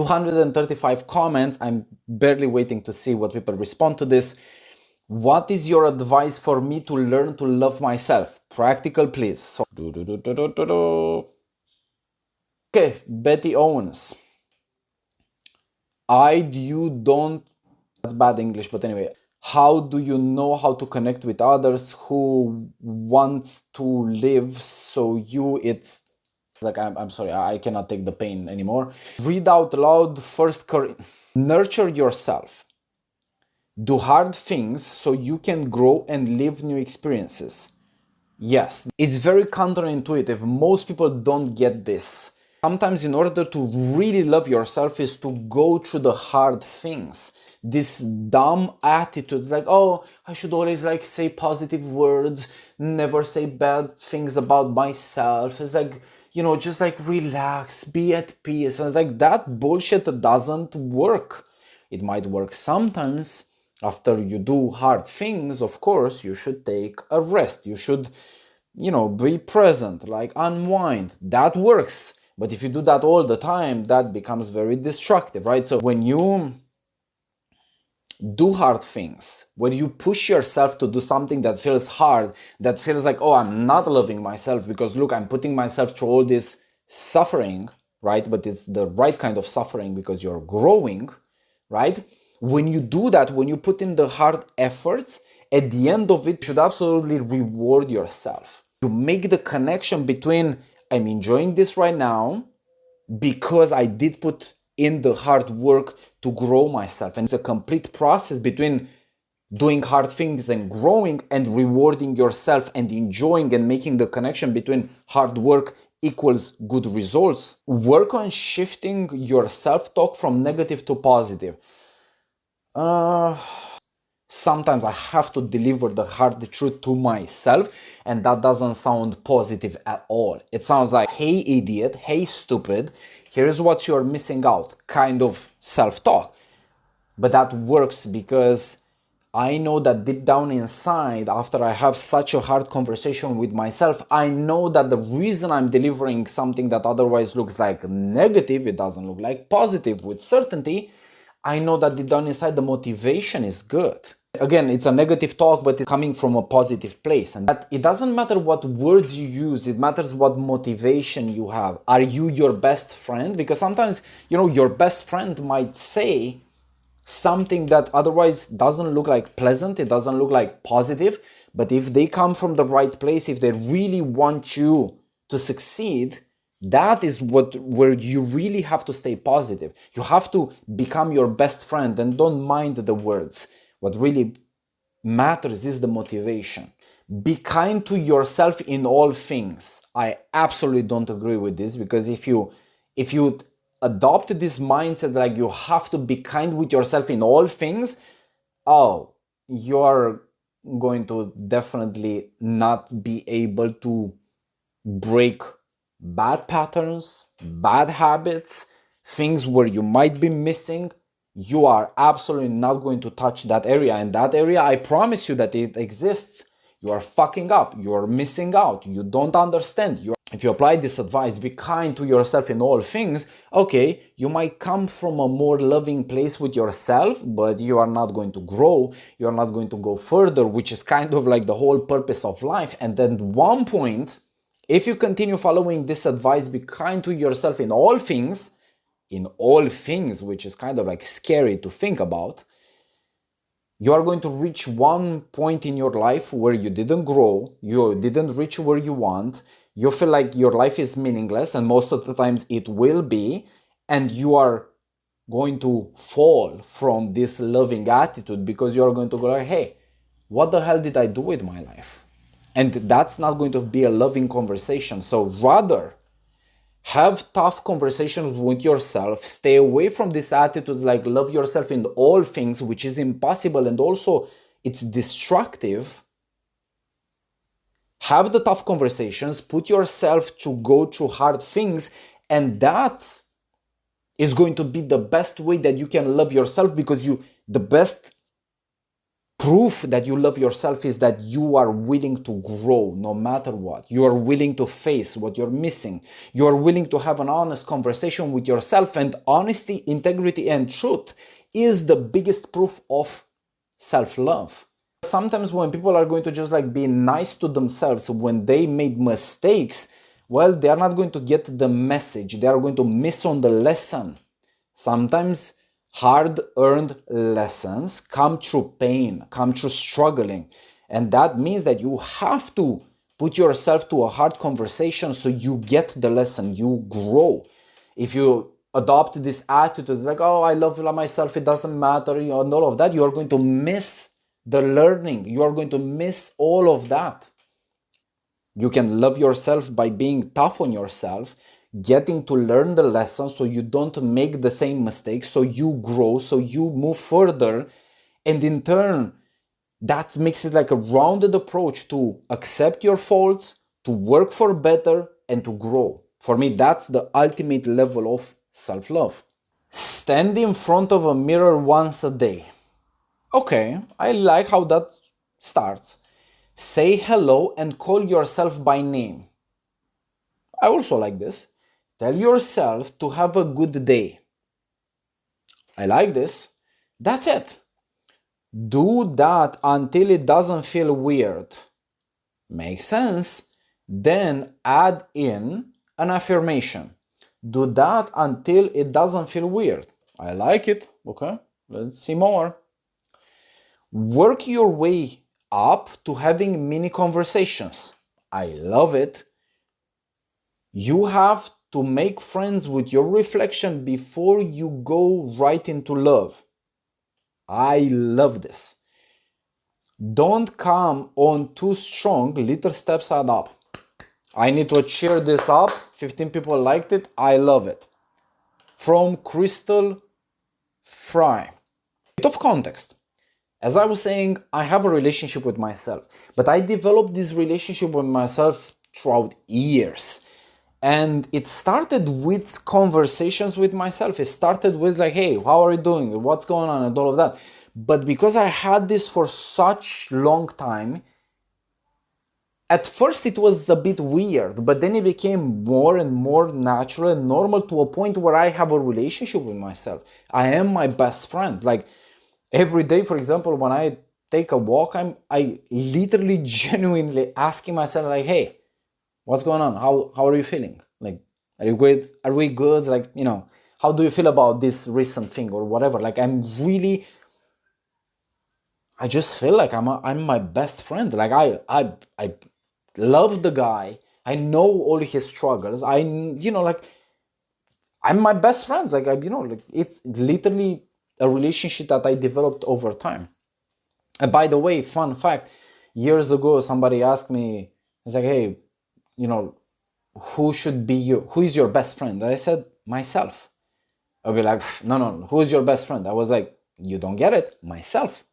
235 comments. I'm barely waiting to see what people respond to this. What is your advice for me to learn to love myself? Practical, please. So, okay, Betty Owens. You don't, that's bad English, but anyway. How do you know how to connect with others who wants to live so you, it's like, I'm sorry, I cannot take the pain anymore. Read out loud first. Nurture yourself. Do hard things so you can grow and live new experiences. Yes, it's very counterintuitive. Most people don't get this. Sometimes in order to really love yourself is to go through the hard things. This dumb attitude like, oh, I should always like say positive words, never say bad things about myself. It's like, you know, just like relax, be at peace. And it's like that bullshit doesn't work. It might work sometimes. After you do hard things, of course, you should take a rest. You should, you know, be present, like unwind. That works. But if you do that all the time, that becomes very destructive, right? So when you do hard things, when you push yourself to do something that feels hard, that feels like, oh, I'm not loving myself because look, I'm putting myself through all this suffering, right? But it's the right kind of suffering because you're growing, right? When you do that, when you put in the hard efforts, at the end of it, you should absolutely reward yourself. You make the connection between I'm enjoying this right now because I did put in the hard work to grow myself. And it's a complete process between doing hard things and growing and rewarding yourself and enjoying and making the connection between hard work equals good results. Work on shifting your self-talk from negative to positive. Sometimes I have to deliver the hard truth to myself, and that doesn't sound positive at all. It sounds like, hey idiot, hey stupid, here's what you're missing out, kind of self-talk. But that works because I know that deep down inside, after I have such a hard conversation with myself, I know that the reason I'm delivering something that otherwise looks like negative, it doesn't look like positive with certainty, I know that deep down inside the motivation is good. Again, it's a negative talk, but it's coming from a positive place. And that it doesn't matter what words you use, it matters what motivation you have. Are you your best friend? Because sometimes, you know, your best friend might say something that otherwise doesn't look like pleasant, it doesn't look like positive, but if they come from the right place, if they really want you to succeed, that is where you really have to stay positive. You have to become your best friend and don't mind the words. What really matters is the motivation. Be kind to yourself in all things. I absolutely don't agree with this, because if you adopt this mindset like you have to be kind with yourself in all things, oh, you're going to definitely not be able to break bad patterns, bad habits, things where you might be missing. You are absolutely not going to touch that area. And that area, I promise you that it exists. You are fucking up. You are missing out. You don't understand. If you apply this advice, be kind to yourself in all things, okay, you might come from a more loving place with yourself, but you are not going to grow. You are not going to go further, which is kind of like the whole purpose of life. And then at one point, if you continue following this advice, be kind to yourself in all things, which is kind of like scary to think about, you are going to reach one point in your life where you didn't grow, you didn't reach where you want, you feel like your life is meaningless, and most of the times it will be, and you are going to fall from this loving attitude because you are going to go like, hey, what the hell did I do with my life? And that's not going to be a loving conversation. So rather, have tough conversations with yourself. Stay away from this attitude like love yourself in all things, which is impossible and also it's destructive. Have the tough conversations, put yourself to go through hard things, and that is going to be the best way that you can love yourself, because the best Proof that you love yourself is that you are willing to grow no matter what. You are willing to face what you're missing. You are willing to have an honest conversation with yourself, and honesty, integrity, and truth is the biggest proof of self-love. Sometimes when people are going to just like be nice to themselves when they made mistakes, well, they are not going to get the message. They are going to miss on the lesson. Sometimes hard-earned lessons come through pain, come through struggling. And that means that you have to put yourself to a hard conversation so you get the lesson, you grow. If you adopt this attitude, it's like, oh, I love myself, it doesn't matter, and all of that, you are going to miss the learning. You are going to miss all of that. You can love yourself by being tough on yourself, getting to learn the lesson so you don't make the same mistakes, so you grow, so you move further. And in turn, that makes it like a rounded approach to accept your faults, to work for better, and to grow. For me, that's the ultimate level of self-love. Stand in front of a mirror once a day. Okay, I like how that starts. Say hello and call yourself by name. I also like this. Tell yourself to have a good day. I like this. That's it. Do that until it doesn't feel weird. Makes sense? Then add in an affirmation. Do that until it doesn't feel weird. I like it. Okay, let's see more. Work your way up to having mini conversations. I love it. You have to make friends with your reflection before you go right into love. I love this. Don't come on too strong, little steps add up. I need to cheer this up. 15 people liked it. I love it. From Crystal Fry. Bit of context. As I was saying, I have a relationship with myself, but I developed this relationship with myself throughout years. And it started with conversations with myself. It started with like, hey, how are you doing? What's going on? And all of that. But because I had this for such long time, at first it was a bit weird, but then it became more and more natural and normal to a point where I have a relationship with myself. I am my best friend. Like every day, for example, when I take a walk, I literally genuinely asking myself like, hey, what's going on? How are you feeling? Like, are you good? Are we good? Like, how do you feel about this recent thing or whatever? Like, I just feel like I'm my best friend. Like, I love the guy. I know all his struggles. Like, I'm my best friend. Like, like it's literally a relationship that I developed over time. And by the way, fun fact, years ago, somebody asked me, it's like, hey, who is your best friend? And I said, myself. I'll be like, no, who is your best friend? I was like, you don't get it, myself.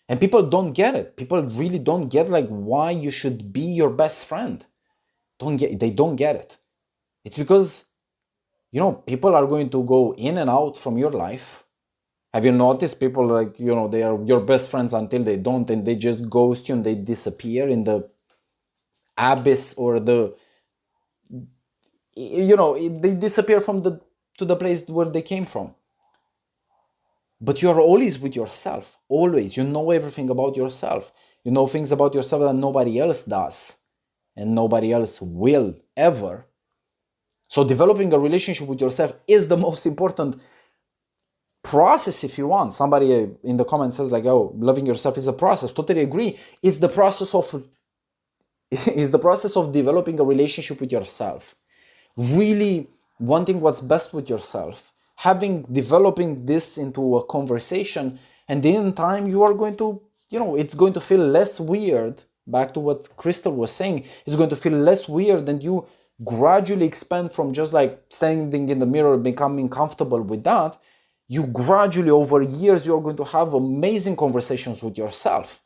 And people don't get it. People really don't get like why you should be your best friend. They don't get it. It's because, people are going to go in and out from your life. Have you noticed people like, they are your best friends until they don't, and they just ghost you and they disappear in the abyss or they disappear to the place where they came from. But you're always with yourself, always. You know everything about yourself. You know things about yourself that nobody else does and nobody else will ever. So developing a relationship with yourself is the most important process if you want. Somebody in the comments says like, oh, loving yourself is a process. Totally agree. It's the process of developing a relationship with yourself. Really wanting what's best with yourself. Developing this into a conversation, and in time you are going to, it's going to feel less weird. Back to what Crystal was saying, it's going to feel less weird, and you gradually expand from just like standing in the mirror, becoming comfortable with that. You gradually, over years, you're going to have amazing conversations with yourself.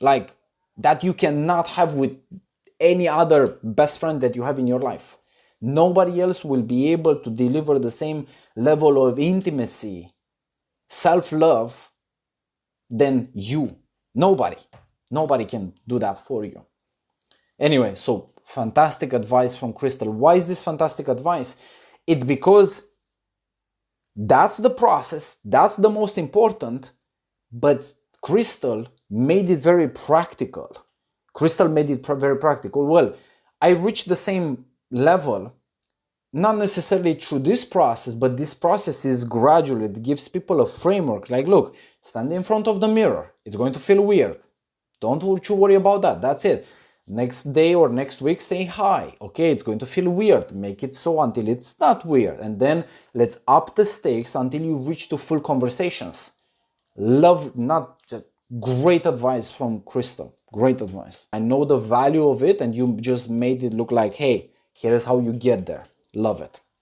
Like that you cannot have with any other best friend that you have in your life. Nobody else will be able to deliver the same level of intimacy, self-love than you. Nobody can do that for you. Anyway, so fantastic advice from Crystal. Why is this fantastic advice? It's because that's the process, that's the most important, but Crystal made it very practical. Crystal made it very practical. Well, I reached the same level, not necessarily through this process, but this process is gradual. It gives people a framework. Like, look, stand in front of the mirror. It's going to feel weird. Don't you worry about that. That's it. Next day or next week, say hi. Okay, it's going to feel weird. Make it so until it's not weird. And then let's up the stakes until you reach to full conversations. Love, not just great advice from Crystal. Great advice. I know the value of it, and you just made it look like, hey, here is how you get there. Love it.